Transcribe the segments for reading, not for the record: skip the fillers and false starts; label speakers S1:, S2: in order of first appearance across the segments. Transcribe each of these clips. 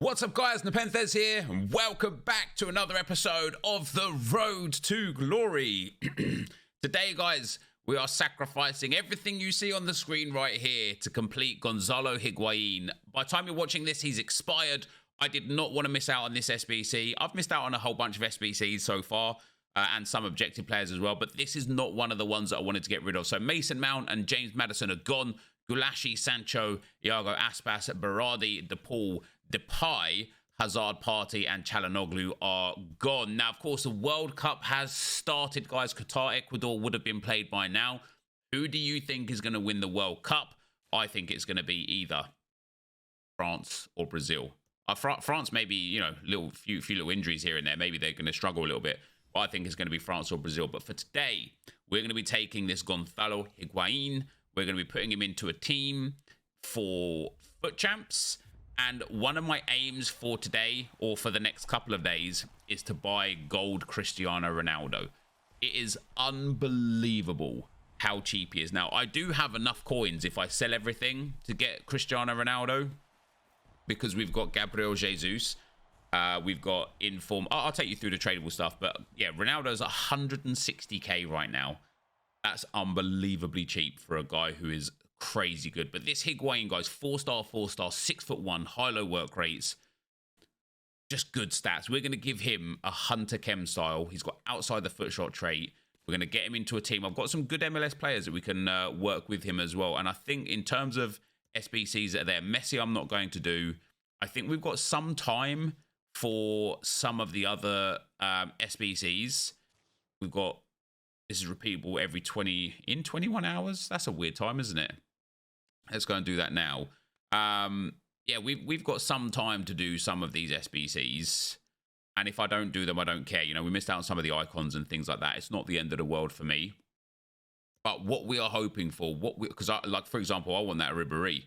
S1: What's up, guys? NepentheZ here, and welcome back to another episode of The Road to Glory. Today, guys, we are sacrificing everything you see on the screen right here to complete Gonzalo Higuain. By the time you're watching this, he's expired. I did not want to miss out on this SBC. I've missed out on a whole bunch of SBCs so far, and some objective players as well, but this is not one of the ones that I wanted to get rid of. So Mason Mount and James Maddison are gone. Gulashi, Sancho, Iago Aspas, Berardi, DePaul, Depay, Hazard, Partey, and Çalhanoğlu are gone. Now, of course, the World Cup has started, guys. Qatar, Ecuador would have been played by now. Who do you think is going to win the World Cup? I think it's going to be either France or Brazil. France, maybe, you know, few little injuries here and there. Maybe they're going to struggle a little bit. But I think it's going to be France or Brazil. But for today, we're going to be taking this Gonzalo Higuain. We're going to be putting him into a team for FUT champs. And one of my aims for today, or for the next couple of days, is to buy gold Cristiano Ronaldo. It is unbelievable how cheap he is. Now, I do have enough coins if I sell everything to get Cristiano Ronaldo, because we've got Gabriel Jesus. We've got Inform. I'll take you through the tradable stuff. But yeah, Ronaldo's 160k right now. That's unbelievably cheap for a guy who is crazy good. But this Higuain, guys, 4-star, 6'1", high-low work rates, just good stats. We're going to give him a Hunter Chem style. He's got outside the foot shot trait. We're going to get him into a team. I've got some good MLS players that we can work with him as well. And I think in terms of SBCs that are there, Messi I'm not going to do. I think we've got some time for some of the other SBCs. We've got, this is repeatable every 21 hours. That's a weird time, isn't it? Let's go and do that now. Yeah, we've got some time to do some of these SBCs. And if I don't do them, I don't care. You know, we missed out on some of the icons and things like that. It's not the end of the world for me. But what we are hoping for, because like, for example, I want that Ribéry.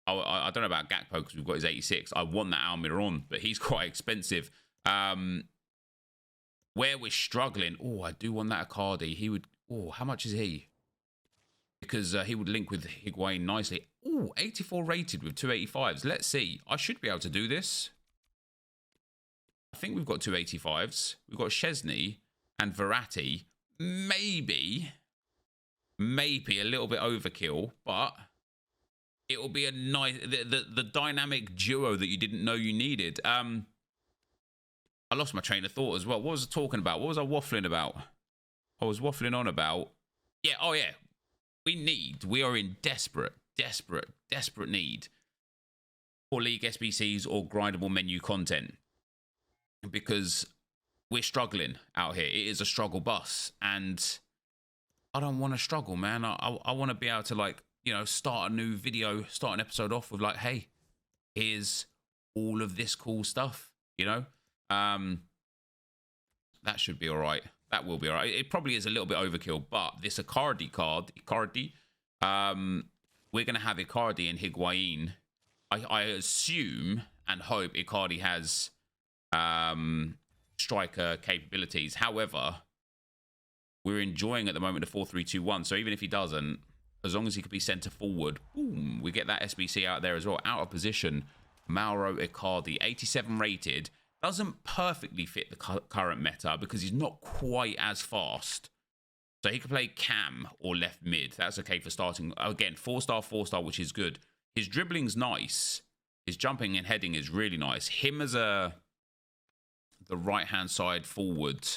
S1: I don't know about Gakpo because we've got his 86. I want that Almiron, but he's quite expensive. Where we're struggling, oh, I do want that Icardi. He would, oh, how much is he? Because he would link with Higuain nicely. Oh, 84 rated with 285s. Let's see. I should be able to do this. I think we've got 285s. We've got Szczesny and Verratti. Maybe a little bit overkill, but it will be a nice, the dynamic duo that you didn't know you needed. I lost my train of thought as well. What was I talking about? What was I waffling about? I was waffling on about, yeah, oh yeah. We are in desperate need for League SBCs or grindable menu content, because we're struggling out here. It is a struggle bus, and I don't want to struggle, man. I want to be able to, like, you know, start a new video, start an episode off with like, hey, here's all of this cool stuff, you know? That should be all right. That will be all right. It probably is a little bit overkill, but this Icardi card, we're going to have Icardi and Higuain. I assume and hope Icardi has striker capabilities. However, we're enjoying at the moment the 4-3-2-1. So even if he doesn't, as long as he could be centre forward, boom, we get that SBC out there as well. Out of position, Mauro Icardi, 87 rated. Doesn't perfectly fit the current meta because he's not quite as fast. So he could play cam or left mid. That's okay for starting. Again, 4-star, which is good. His dribbling's nice. His jumping and heading is really nice. Him as the right-hand side forward,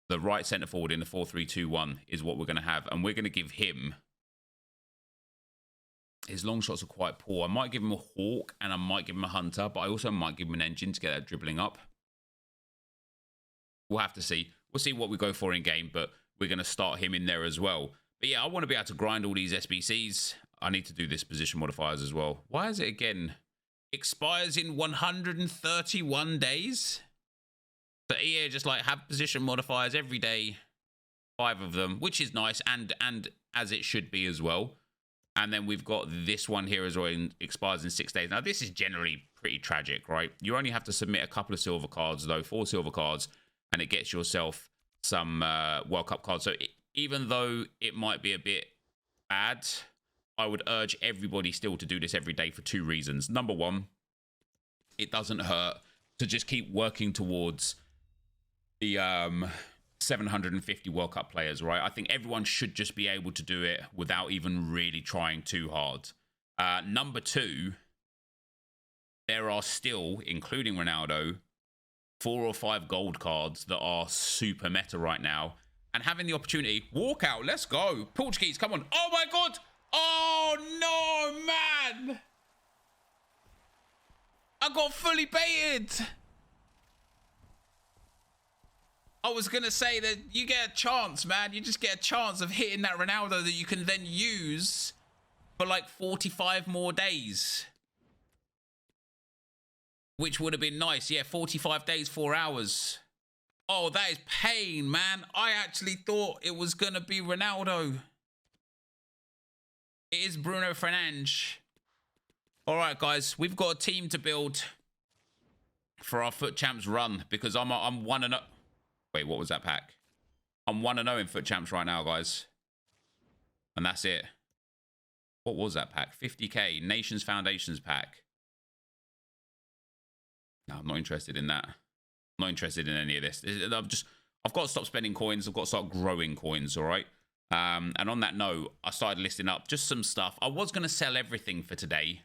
S1: the right centre forward in the 4-3-2-1 is what we're going to have. And we're going to give him, his long shots are quite poor. I might give him a Hawk and I might give him a Hunter, but I also might give him an Engine to get that dribbling up. We'll have to see. We'll see what we go for in game, but we're going to start him in there as well. But yeah, I want to be able to grind all these SBCs. I need to do this position modifiers as well. Why is it again? Expires in 131 days? So EA just like have position modifiers every day. 5 of them, which is nice and as it should be as well. And then we've got this one here as well, expires in 6 days. Now, this is generally pretty tragic, right? You only have to submit a couple of silver cards, though, 4 silver cards, and it gets yourself some World Cup cards. So even though it might be a bit bad, I would urge everybody still to do this every day for 2 reasons. Number one, it doesn't hurt to just keep working towards the 750 World Cup players, right? I think everyone should just be able to do it without even really trying too hard. Number 2, there are still, including Ronaldo, 4 or 5 gold cards that are super meta right now. And having the opportunity, walk out, let's go. Portuguese, come on. Oh my God. Oh no, man. I got fully baited. I was going to say that you get a chance, man. You just get a chance of hitting that Ronaldo that you can then use for like 45 more days. Which would have been nice. Yeah, 45 days, 4 hours. Oh, that is pain, man. I actually thought it was going to be Ronaldo. It is Bruno Fernandes. All right, guys. We've got a team to build for our FUT Champs run because I'm 1-0. Wait, what was that pack? I'm 1-0 in FUT Champs right now, guys. And that's it. What was that pack? 50k. Nations Foundations pack. No, I'm not interested in that. I'm not interested in any of this. I've got to stop spending coins. I've got to start growing coins, all right? And on that note, I started listing up just some stuff. I was going to sell everything for today.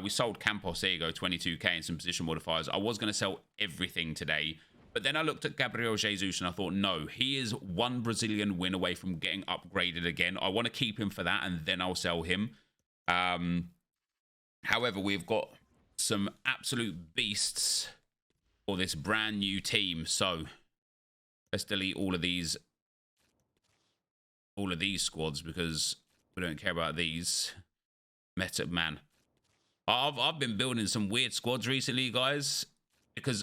S1: We sold Campos, there you go, 22k and some position modifiers. I was going to sell everything today. But then I looked at Gabriel Jesus and I thought, no, he is 1 Brazilian win away from getting upgraded again. I want to keep him for that and then I'll sell him. However, we've got some absolute beasts for this brand new team. So let's delete all of these squads because we don't care about these. Meta, man. I've been building some weird squads recently, guys, because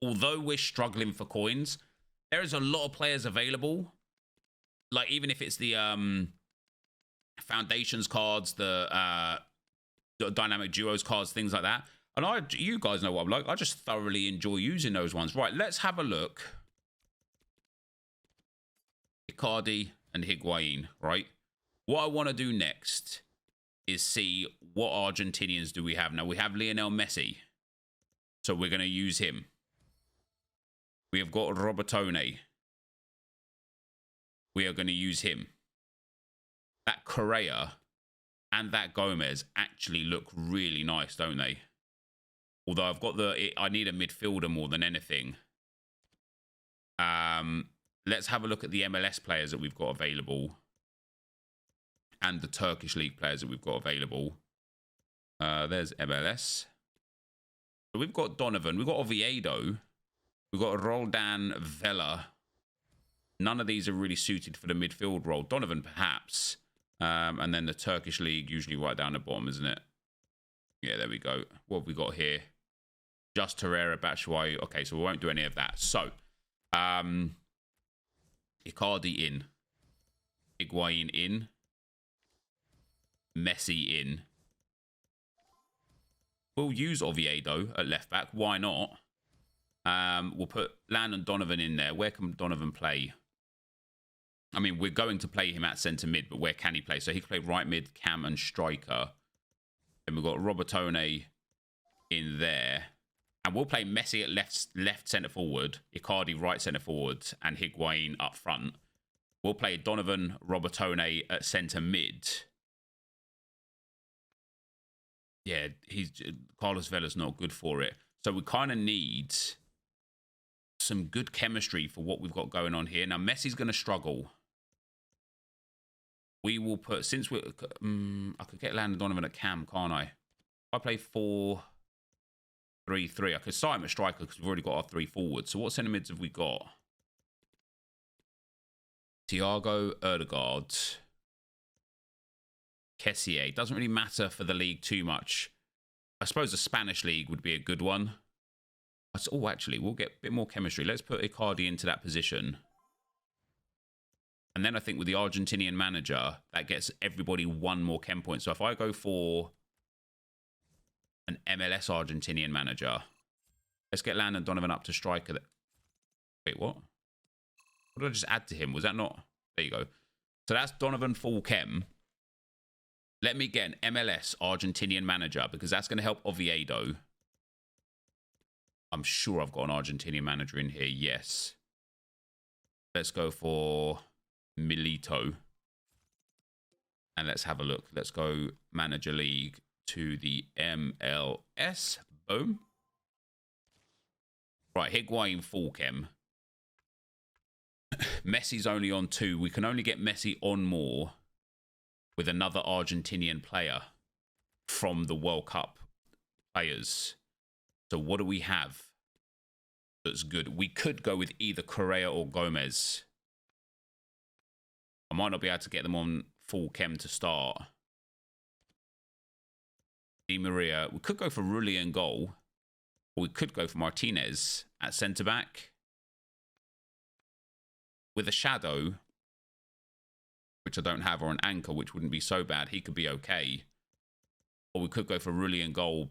S1: although we're struggling for coins, there is a lot of players available. Like, even if it's the Foundations cards, the Dynamic Duos cards, things like that. And you guys know what I'm like. I just thoroughly enjoy using those ones. Right, let's have a look. Icardi and Higuain, right? What I want to do next is see what Argentinians do we have. Now, we have Lionel Messi. So we're going to use him. We have got Robertone. We are going to use him. That Correa and that Gomez actually look really nice, don't they? Although I've got I need a midfielder more than anything. Let's have a look at the MLS players that we've got available. And the Turkish League players that we've got available. There's MLS. So we've got Donovan. We've got Oviedo. We've got Roldan Vela. None of these are really suited for the midfield role. Donovan, perhaps. And then the Turkish League, usually right down the bottom, isn't it? Yeah, there we go. What have we got here? Just Herrera, Batshuayi. Okay, so we won't do any of that. So, Icardi in. Higuain in. Messi in. We'll use Oviedo at left back. Why not? We'll put Landon Donovan in there. Where can Donovan play? I mean, we're going to play him at centre mid, but where can he play? So he can play right mid, cam, and striker. Then we've got Robertone in there. And we'll play Messi at left centre forward, Icardi right centre forward, and Higuain up front. We'll play Donovan, Robertone at centre mid. Yeah, Carlos Vela's not good for it. So we kind of need some good chemistry for what we've got going on here. Now, Messi's going to struggle. We will put, since we're, I could get Landon Donovan at cam, can't I? If I play 4-3-3, I could start him at striker because we've already got our 3 forwards. So what centre mids have we got? Thiago, Erdegaard, Kessier. Doesn't really matter for the league too much. I suppose the Spanish league would be a good one. Oh, actually, we'll get a bit more chemistry. Let's put Icardi into that position. And then I think with the Argentinian manager, that gets everybody 1 more chem point. So if I go for an MLS Argentinian manager, let's get Landon Donovan up to striker. Wait, what? What did I just add to him? Was that not? There you go. So that's Donovan full chem. Let me get an MLS Argentinian manager because that's going to help Oviedo. I'm sure I've got an Argentinian manager in here. Yes. Let's go for Milito. And let's have a look. Let's go Manager League to the MLS. Boom. Right, Higuain full chem. Messi's only on 2. We can only get Messi on more with another Argentinian player from the World Cup players. So what do we have that's good? We could go with either Correa or Gomez. I might not be able to get them on full chem to start. Di Maria. We could go for Rulli in goal. Or we could go for Martinez at centre-back. With a shadow, which I don't have, or an anchor, which wouldn't be so bad. He could be okay. Or we could go for Rulli in goal.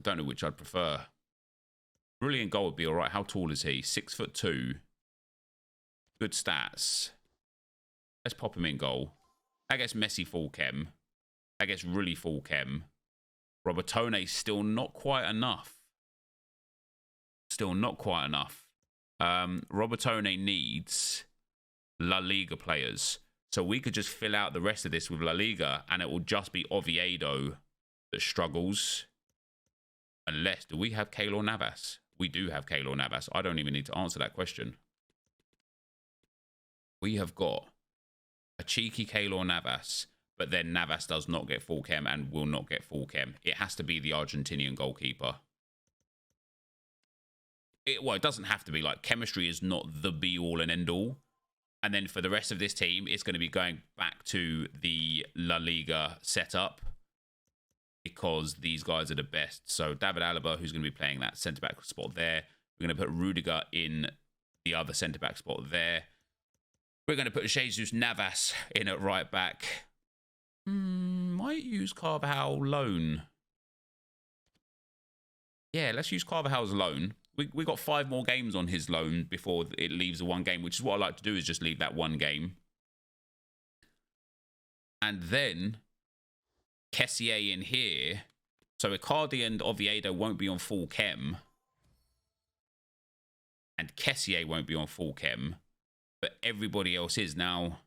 S1: Don't know which I'd prefer. Rulli in goal would be all right. How tall is he? 6'2". Good stats. Let's pop him in goal. I guess Messi full chem. I guess Rulli full chem. Robertone still not quite enough. Still not quite enough. Robertone needs La Liga players. So we could just fill out the rest of this with La Liga and it will just be Oviedo that struggles. Unless, do we have Keylor Navas? We do have Keylor Navas. I don't even need to answer that question. We have got a cheeky Keylor Navas, but then Navas does not get full chem and will not get full chem. It has to be the Argentinian goalkeeper. Well, it doesn't have to be. Like, chemistry is not the be-all and end-all. And then for the rest of this team, it's going to be going back to the La Liga setup because these guys are the best. So David Alaba, who's going to be playing that centre-back spot there. We're going to put Rudiger in the other centre-back spot there. We're going to put Jesus Navas in at right back. Might use Carvajal loan. Yeah, let's use Carvajal's loan. We got 5 more games on his loan before it leaves the 1 game, which is what I like to do, is just leave that 1 game. And then Kessié in here. So Icardi and Oviedo won't be on full chem. And Kessié won't be on full chem. But everybody else is. Now,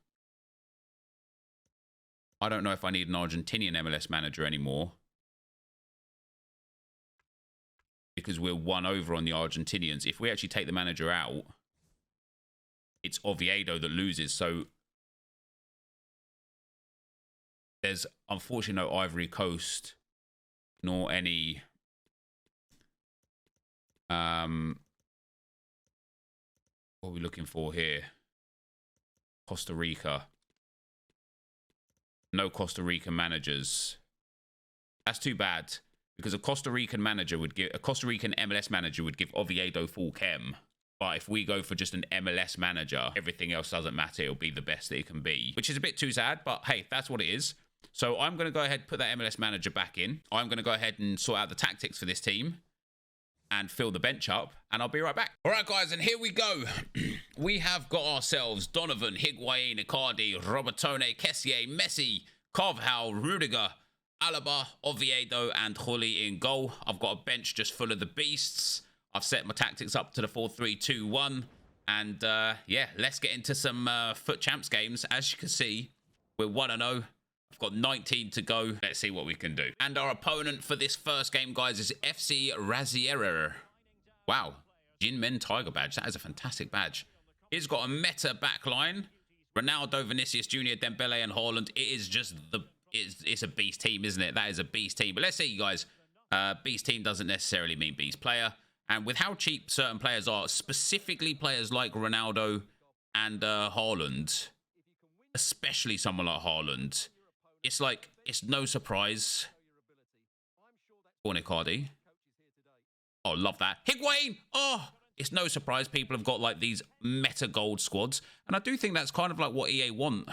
S1: I don't know if I need an Argentinian MLS manager anymore. Because we're 1 over on the Argentinians. If we actually take the manager out, it's Oviedo that loses. So there's unfortunately no Ivory Coast, nor any what are we looking for here? Costa Rica. No Costa Rican managers. That's too bad. Because a Costa Rican MLS manager would give Oviedo full chem. But if we go for just an MLS manager, everything else doesn't matter. It'll be the best that it can be. Which is a bit too sad, but hey, that's what it is. So I'm going to go ahead and put that MLS manager back in. I'm going to go ahead and sort out the tactics for this team and fill the bench up, and I'll be right back. All right, guys, and here we go. We have got ourselves Donovan, Higuain, Icardi, Robertone, Kessié, Messi, Carvajal, Rudiger, Alaba, Oviedo, and Rulli in goal. I've got a bench just full of the beasts. I've set my tactics up to the 4-3-2-1. And, yeah, let's get into some FUT Champs games. As you can see, we're 1-0. I've got 19 to go. Let's see what we can do. And our opponent for this first game, guys, is FC Razierer. Wow. Jinmen Tiger badge. That is a fantastic badge. He's got a meta backline. Ronaldo, Vinicius Jr., Dembele, and Haaland. It is just the... It's a beast team, isn't it? That is a beast team. But let's see, you guys. Beast team doesn't necessarily mean beast player. And with how cheap certain players are, specifically players like Ronaldo and Haaland, especially someone like Haaland, it's like, it's no surprise. Icardi. Oh, love that. Higuain! Oh, it's no surprise people have got like these meta gold squads. And I do think that's kind of like what EA want.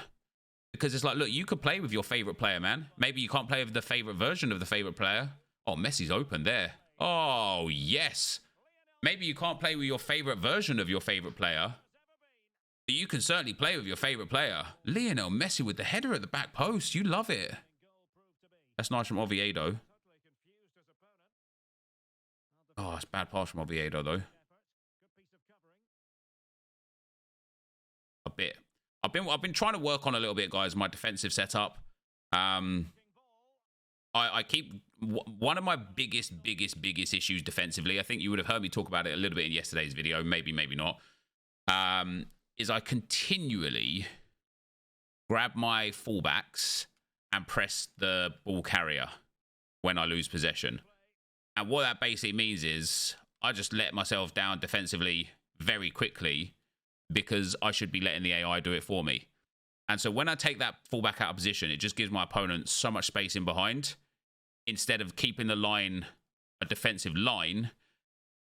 S1: Because it's like, look, you could play with your favorite player, man. Maybe you can't play with the favorite version of the favorite player. Oh, Messi's open there. Oh, yes. Maybe you can't play with your favorite version of your favorite player. But you can certainly play with your favorite player. Lionel Messi with the header at the back post. You love it. That's nice from Oviedo. Oh, it's bad pass from Oviedo, though. A bit. I've been trying to work on a little bit, guys, my defensive setup. I keep one of my biggest issues defensively. I think you would have heard me talk about it a little bit in yesterday's video, maybe not. Is I continually grab my fullbacks and press the ball carrier when I lose possession. And what that basically means is I just let myself down defensively very quickly because I should be letting the AI do it for me. And so when I take that fullback out of position, it just gives my opponent so much space in behind instead of keeping the line a defensive line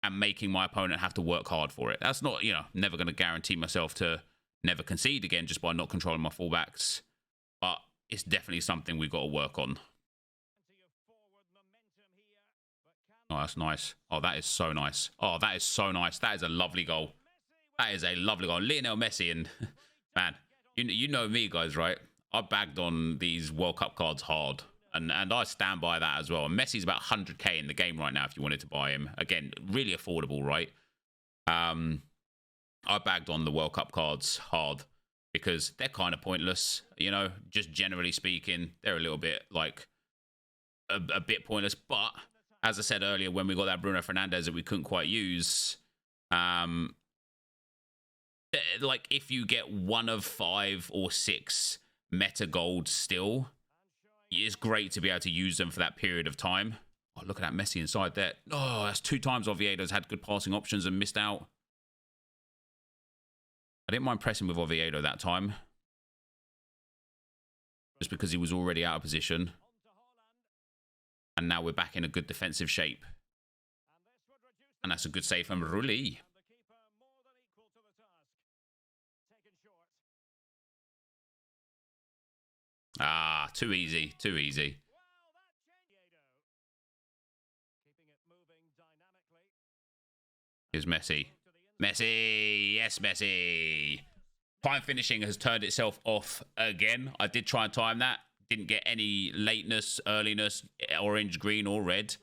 S1: and making my opponent have to work hard for it. That's not, you know, never going to guarantee myself to never concede again just by not controlling my fullbacks. But it's definitely something we've got to work on. Oh, that's nice. Oh, that is so nice. Oh, that is so nice. That is a lovely goal. That is a lovely goal. Lionel Messi, and man, you know me, guys, right? I bagged on these World Cup cards hard, and I stand by that as well. And Messi's about 100k in the game right now if you wanted to buy him. Again, really affordable, right? I bagged on the World Cup cards hard because they're kind of pointless, you know, just generally speaking. They're a little bit, like, a bit pointless, but as I said earlier, when we got that Bruno Fernandes that we couldn't quite use, like, if you get 1 of 5 or 6 meta gold still, it's great to be able to use them for that period of time. Oh, look at that Messi inside there. Oh, that's 2 times Oviedo's had good passing options and missed out. I didn't mind pressing with Oviedo that time, just because he was already out of position. And now we're back in a good defensive shape. And that's a good save from Rulli. Ah, too easy. Too easy. Here's Messi. Messi! Yes, Messi! Time finishing has turned itself off again. I did try and time that. Didn't get any lateness, earliness, orange, green, or red.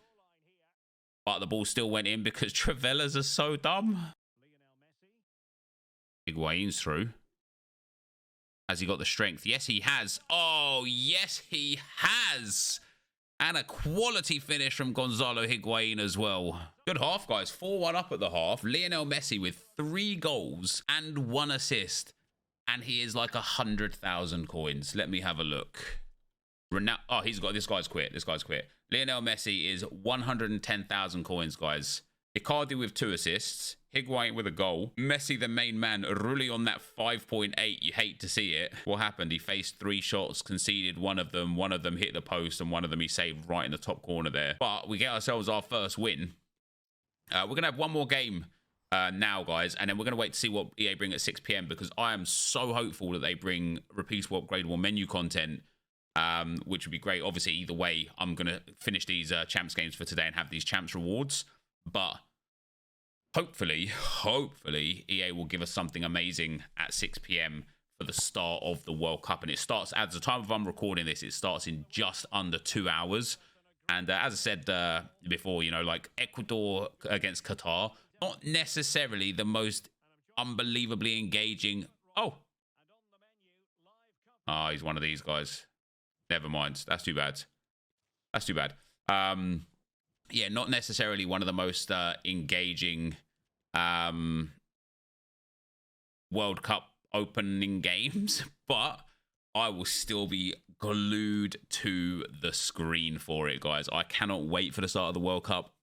S1: But the ball still went in because Travellas are so dumb. Higuain's through. Has he got the strength? Yes, he has. Oh, yes, he has. And a quality finish from Gonzalo Higuain as well. Good half, guys. 4-1 up at the half. Lionel Messi with 3 goals and 1 assist. And he is like 100,000 coins. Let me have a look. Oh, he's got... This guy's quit. This guy's quit. Lionel Messi is 110,000 coins, guys. Icardi with 2 assists. Higuain with a goal. Messi, the main man. Rulli on that 5.8. You hate to see it. What happened? He faced 3 shots, conceded 1 of them. 1 of them hit the post, and 1 of them he saved right in the top corner there. But we get ourselves our first win. We're going to have 1 more game now, guys, and then we're going to wait to see what EA bring at 6 p.m. because I am so hopeful that they bring repeatable upgradable menu content, which would be great. Obviously, either way, I'm going to finish these champs games for today and have these champs rewards. But hopefully, EA will give us something amazing at 6 p.m. for the start of the World Cup. And it starts, at the time of I'm recording this, it starts in just under 2 hours. And as I said before, you know, like Ecuador against Qatar, not necessarily the most unbelievably engaging. Oh, he's one of these guys. Never mind. That's too bad. That's too bad. Yeah, not necessarily one of the most engaging World Cup opening games, but I will still be glued to the screen for it, guys. I cannot wait for the start of the World Cup.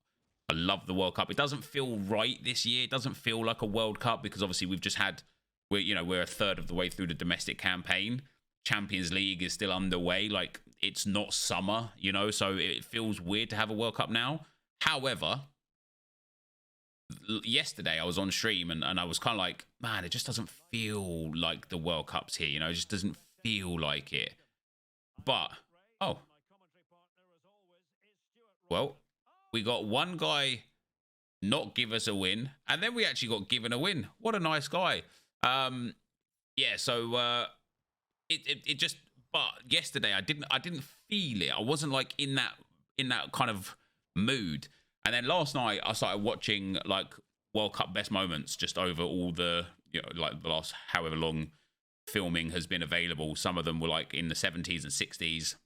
S1: I love the World Cup. It doesn't feel right this year. It doesn't feel like a World Cup because obviously we've just had, we're a third of the way through the domestic campaign. Champions League is still underway. Like, it's not summer, you know, so it feels weird to have a World Cup now. However, yesterday I was on stream and I was kind of like, man, it just doesn't feel like the World Cup's here, you know, it just doesn't feel like it. But, oh, well, we got one guy not give us a win, and then we actually got given a win. What a nice guy. Yeah, so it just, but yesterday I didn't feel it. I wasn't like in that kind of mood. And then last night I started watching like World Cup best moments just over all the, you know, like the last however long filming has been available. Some of them were like in the 70s and 60s.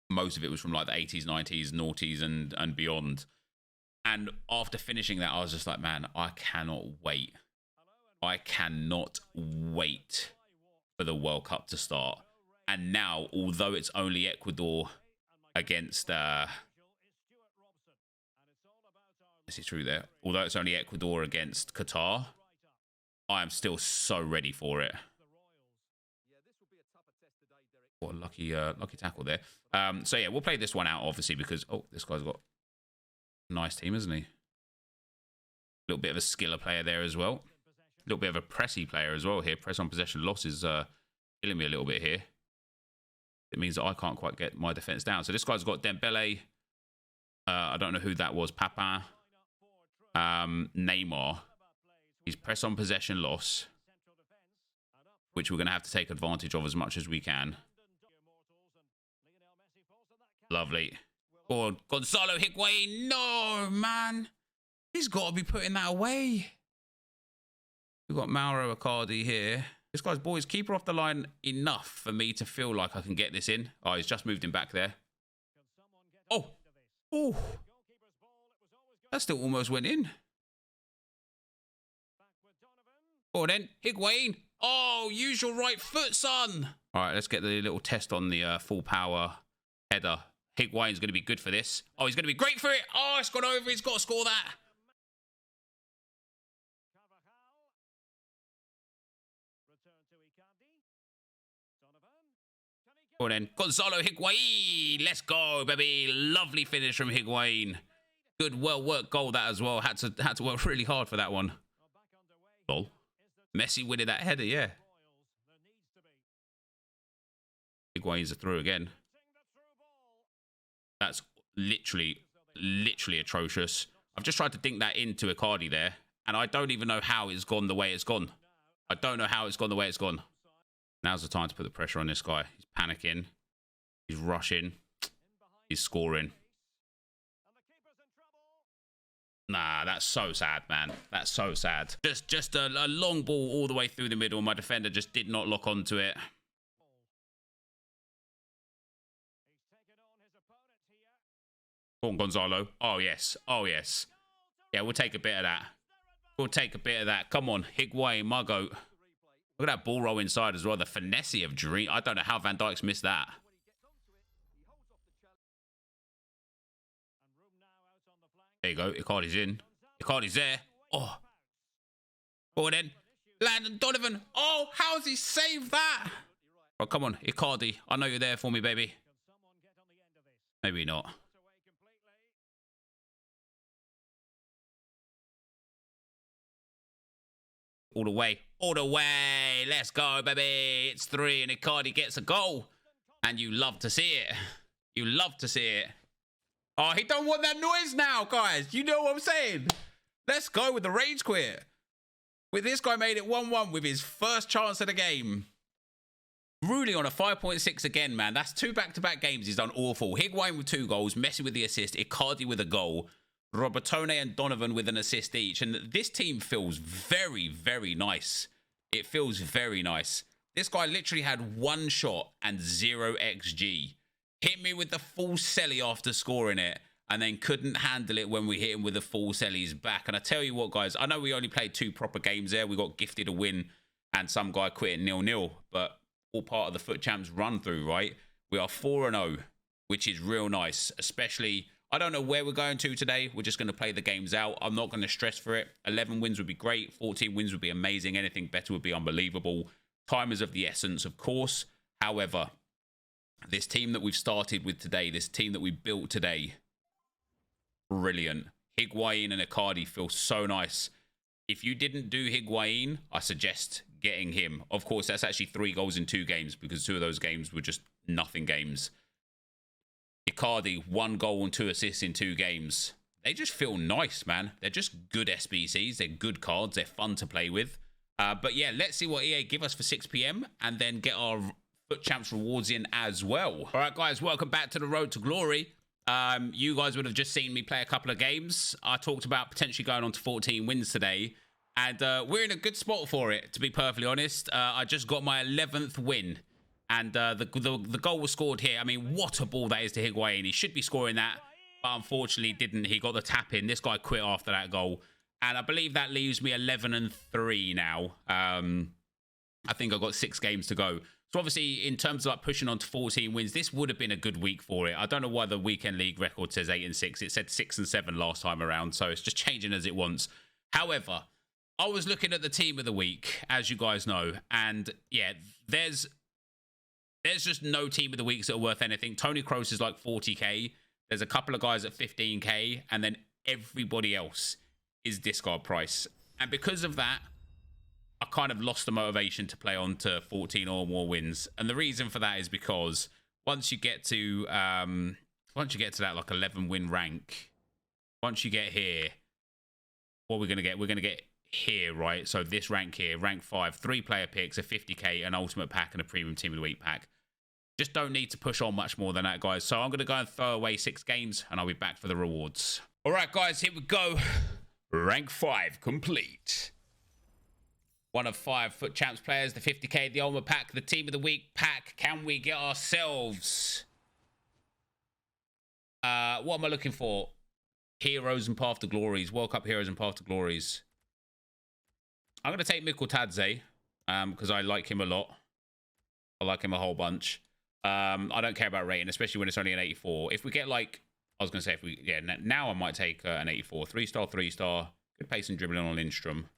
S1: Most of it was from like the 80s, 90s, noughties and beyond. And after finishing that, I was just like, man, I cannot wait. I cannot wait for the World Cup to start. And now, although it's only Ecuador against is it true there? Although it's only Ecuador against Qatar, I am still so ready for it. What a lucky tackle there. So yeah, we'll play this one out obviously because this guy's got a nice team, isn't he? A little bit of a skiller player there as well. A little bit of a pressy player as well here. Press on possession loss is killing me a little bit here. It means that I can't quite get my defense down. So this guy's got Dembele. I don't know who that was. Papa. Neymar. He's press on possession loss, which we're going to have to take advantage of as much as we can. Lovely. Oh, Gonzalo Higuain. No, man. He's got to be putting that away. We've got Mauro Icardi here. This guy's boys keeper off the line enough for me to feel like I can get this in. Oh, he's just moved him back there. Oh. Oh. That still almost went in. Oh, then Higuain. Oh, use your right foot, son. All right, let's get the little test on the full power header. Higuain's going to be good for this. Oh, he's going to be great for it. Oh, it's gone over. He's got to score that. Oh, then Gonzalo Higuain. Let's go, baby. Lovely finish from Higuain. Good, well-worked goal that as well. Had to work really hard for that one. Ball. Messi winning that header, yeah. Higuain's a through again. That's literally atrocious. I've just tried to dink that into Icardi there, and I don't even know how it's gone the way it's gone. I don't know how it's gone the way it's gone. Now's the time to put the pressure on this guy. He's panicking. He's rushing. He's scoring. Nah, that's so sad, man. That's so sad. Just a long ball all the way through the middle. My defender just did not lock onto it. Go on, Gonzalo. Oh, yes. Oh, yes. Yeah, we'll take a bit of that. We'll take a bit of that. Come on, Higuain, my goat. Look at that ball roll inside as well. The finesse of Dream. I don't know how Van Dijk's missed that. There you go. Icardi's in. Icardi's there. Oh. Go on then. Landon Donovan. Oh, how's he saved that? Oh, come on, Icardi. I know you're there for me, baby. Maybe not. All the way. All the way. Let's go, baby. It's 3 and Icardi gets a goal. And you love to see it. You love to see it. Oh, he don't want that noise now, guys. You know what I'm saying? Let's go with the rage quit. With this guy made it 1-1 with his first chance of the game. Rooney on a 5.6 again, man. That's 2 back-to-back games. He's done awful. Higuain with 2 goals. Messi with the assist. Icardi with a goal. Robertone and Donovan with an assist each. And this team feels very, very nice. It feels very nice. This guy literally had 1 shot and 0 XG. Hit me with the full celly after scoring it. And then couldn't handle it when we hit him with the full cellies back. And I tell you what, guys. I know we only played 2 proper games there. We got gifted a win. And some guy quit at 0-0. But all part of the FUT Champs run through, right? We are 4-0. Which is real nice. Especially... I don't know where we're going to today. We're just going to play the games out. I'm not going to stress for it. 11 wins would be great. 14 wins would be amazing. Anything better would be unbelievable. Time is of the essence, of course. However, this team that we've started with today, this team that we built today, brilliant. Higuain and Icardi feel so nice. If you didn't do Higuain, I suggest getting him. Of course, that's actually 3 goals in 2 games because 2 of those games were just nothing games. Icardi, 1 goal and 2 assists in 2 games. They just feel nice, man. They're just good SBCs. They're good cards. They're fun to play with. But yeah, let's see what EA give us for 6 PM and then get our FUT Champs rewards in as well. All right, guys, welcome back to the Road to Glory. You guys would have just seen me play a couple of games. I talked about potentially going on to 14 wins today, and we're in a good spot for it, to be perfectly honest. I just got my 11th win, and the goal was scored here. I mean, what a ball that is to Higuain. He should be scoring that, but unfortunately didn't. He got the tap in. This guy quit after that goal, and I believe that leaves me 11-3 now. I think I've got 6 games to go. So obviously, in terms of like pushing on to 14 wins, this would have been a good week for it. I don't know why the weekend league record says 8-6. It said 6-7 last time around, so it's just changing as it wants. However, I was looking at the team of the week, as you guys know, and yeah, there's just no team of the weeks that are worth anything. Tony Kroos is like 40k. There's a couple of guys at 15k, and then everybody else is discard price. And because of that, I kind of lost the motivation to play on to 14 or more wins. And the reason for that is because once you get to that like 11 win rank, once you get here, what we're going to get? We're going to get here, right? So this rank here, rank 5, 3 player picks, a 50k, an ultimate pack, and a premium team of the week pack. Just don't need to push on much more than that, guys. So I'm going to go and throw away 6 games, and I'll be back for the rewards. All right, guys, here we go. Rank 5 complete. One of 5 FUT Champs players, the 50k, the ultimate pack, the team of the week pack. Can we get ourselves? What am I looking for? Heroes and Path to Glories. World Cup Heroes and Path to Glories. I'm going to take NepentheZ because I like him a lot. I like him a whole bunch. I don't care about rating, especially when it's only an 84. If we get like, I was going to say, if we, yeah, now I might take an 84. 3-star, 3-star. Good pace and dribbling on Lindstrom.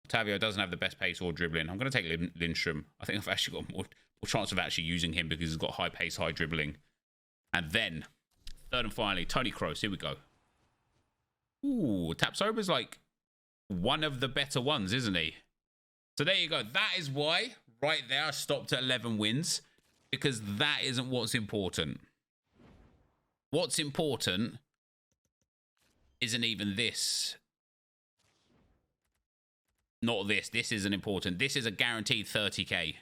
S1: Octavio doesn't have the best pace or dribbling. I'm going to take Lindstrom. I think I've actually got more chance of actually using him because he's got high pace, high dribbling. And then, third and finally, Tony Kroos. Here we go. Ooh, Tapsoba's like one of the better ones, isn't he? So there you go. That is why, right there, I stopped at 11 wins. Because that isn't what's important. What's important isn't even this. Not this. This isn't important. This is a guaranteed 30k.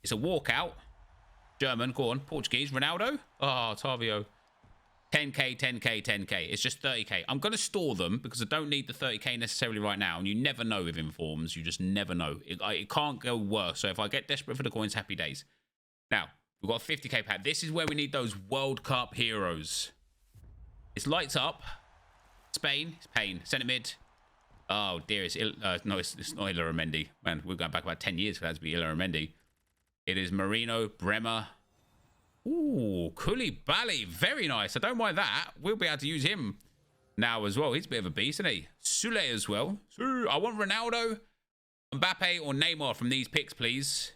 S1: It's a walkout. German, go on. Portuguese. Ronaldo. Oh, Tavio. 10k, 10k, 10k. It's just 30k. I'm going to store them because I don't need the 30k necessarily right now. And you never know with informs. You just never know. It can't go worse. So if I get desperate for the coins, happy days. Now, we've got a 50k pack. This is where we need those World Cup heroes. It's lights up. Spain. It's Payne. Centre mid. Oh, dear. It's no, it's not Illaramendi. Man, we're going back about 10 years for that to be Illaramendi. It is Marino, Bremer. Ooh, Koulibaly. Very nice. I don't mind that. We'll be able to use him now as well. He's a bit of a beast, isn't he? Sule as well. So I want Ronaldo, Mbappe, or Neymar from these picks, please.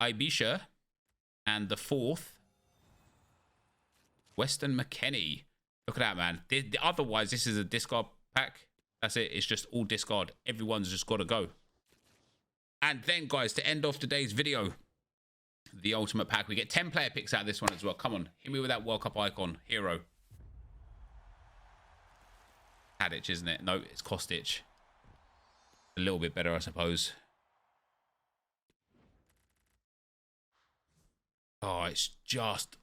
S1: Ibisha. And the 4th. Weston McKennie. Look at that, man. Otherwise, this is a discard pack. That's it. It's just all discard. Everyone's just got to go. And then, guys, to end off today's video, the ultimate pack. We get 10 player picks out of this one as well. Come on. Hit me with that World Cup icon. Hero. Tadic, isn't it? No, it's Kostic. A little bit better, I suppose. Oh, it's just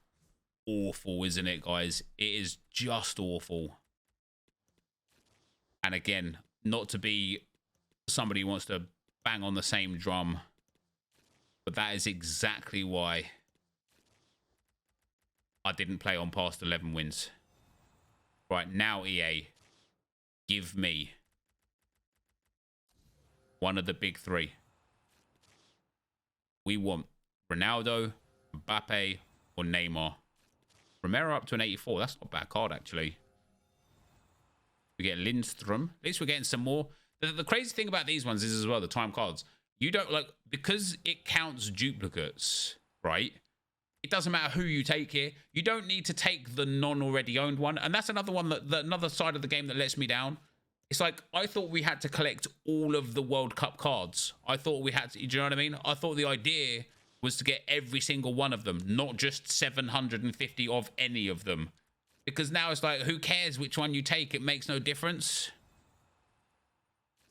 S1: awful, isn't it, guys? It is just awful. And again, not to be somebody who wants to bang on the same drum, but that is exactly why I didn't play on past 11 wins. Right, now EA, give me one of the big 3. We want Ronaldo, Mbappe, or Neymar. Romero up to an 84. That's not a bad card, actually. We get Lindstrom. At least we're getting some more. The crazy thing about these ones is as well, the time cards. You don't, like, because it counts duplicates, right? It doesn't matter who you take here. You don't need to take the non-already owned one. And that's another one, that another side of the game that lets me down. It's like, I thought we had to collect all of the World Cup cards. I thought we had to, do you know what I mean? I thought the idea was to get every single one of them, not just 750 of any of them. Because now it's like, who cares which one you take? It makes no difference.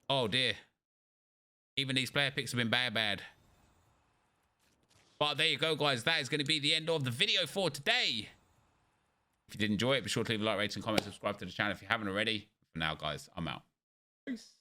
S1: Oh, dear. Even these player picks have been bad. But there you go, guys. That is going to be the end of the video for today. If you did enjoy it, be sure to leave a like, rate, and comment. Subscribe to the channel if you haven't already. For now, guys, I'm out. Peace.